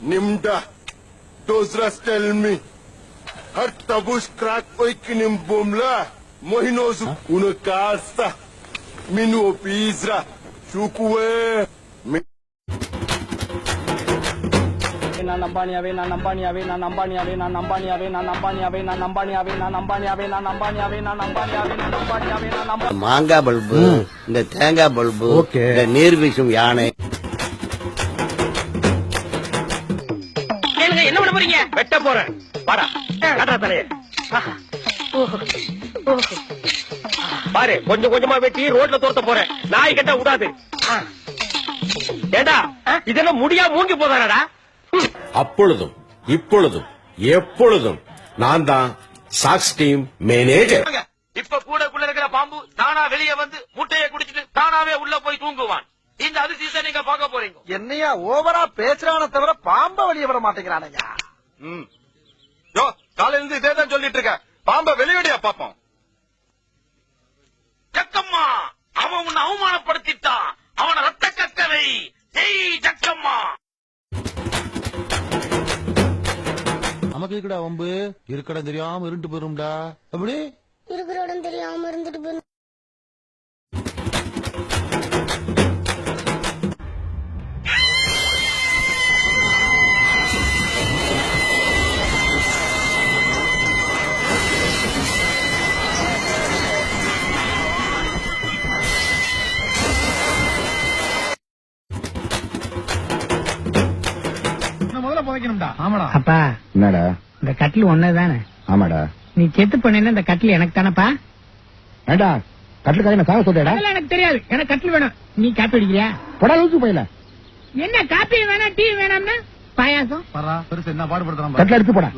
Nimda, those rats tell me. Har tabush crack oikinim bomla. Mohinozu una casa. Minu opizra. Chukwe. மாங்காய் bulb, இந்த தேங்காய் bulb, இந்த நீர் வீசும் யானை. என்ன பண்ண போறீங்க? வெட்ட போறேன். வாடா, காட்டா தலைய. பாரு, கொஞ்சம் கொஞ்சமா வெட்டி ரோட்ல தோர்த்த போறேன். நாய் கட்ட விடாது. ஏடா, இதெல்லாம் முடியா மூங்கி போதானடா? அப்பொழுதும் இப்பொழுதும் எப்பொழுதும் நான் தான் சாக்ஸ் டீம் மேனேஜர். இப்ப கூடக்குள்ள இருக்கிற பாம்பு தானா வெளியே வந்து முட்டையை குடிச்சிட்டு தானாவே உள்ள போய் தூங்குவான். இந்த அதிசயத்தை நீங்க பார்க்க போறீங்க. என்னையா ஓவரா பேசுறான தவிர பாம்ப வெளியே விட மாட்டேங்கிறானையா? காலையில இருந்து இதே தான் சொல்லிட்டு இருக்க. பாம்ப வெளியடியா பாப்போம். ஜக்கம்மா, அவன் உன்னை அவமானப்படுத்திட்டான். அவனை ரத்த கக்கவை ஜெய் ஜக்கம்மா. நமக்கு இருக்கடா வம்பு, இருக்கடா தெரியாம இருண்டு போயிரும்டா. அப்படி இருக்கிற இடம் தெரியாம இருந்துட்டு போயிரும். அப்பா, என்னடா? இந்த கட்டில் ஒன்னதானே? ஆமாடா. நீ செத்து பண்ண இந்த கட்டில் எனக்கு தானப்பா? ஏண்டா கட்டிலுக்காக நான் சாக சொல்றேடா? எனக்கு தெரியாது, எனக்கு கட்டில் வேணும். நீ காப்பி அடிக்கிறியா? போடா லூசு போயில. என்ன காப்பி வேணாம், டீ வேணாம்னா பாயாசம் பெருசு என்ன பாடுபடுத்துறான். கட்டில எடுத்து போடா.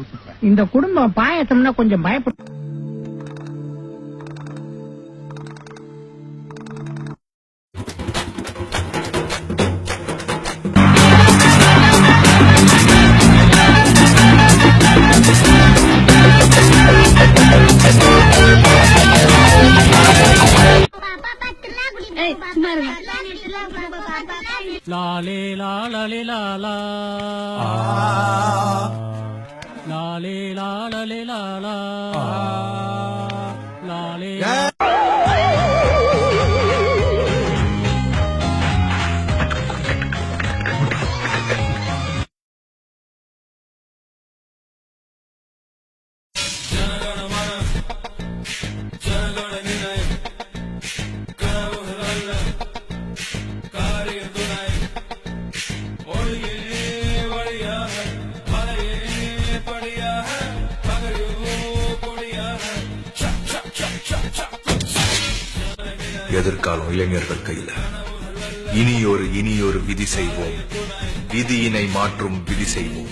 இந்த குடும்பம் பாயாசம்னா கொஞ்சம் பயப்படும். லாலே லாலே லாலா லாலே லாலே லாலா லாலே. எதிர்காலம் இளைஞர்கள் கையில. இனியொரு விதி செய்வோம், விதியினை மாற்றும் விதி செய்வோம்.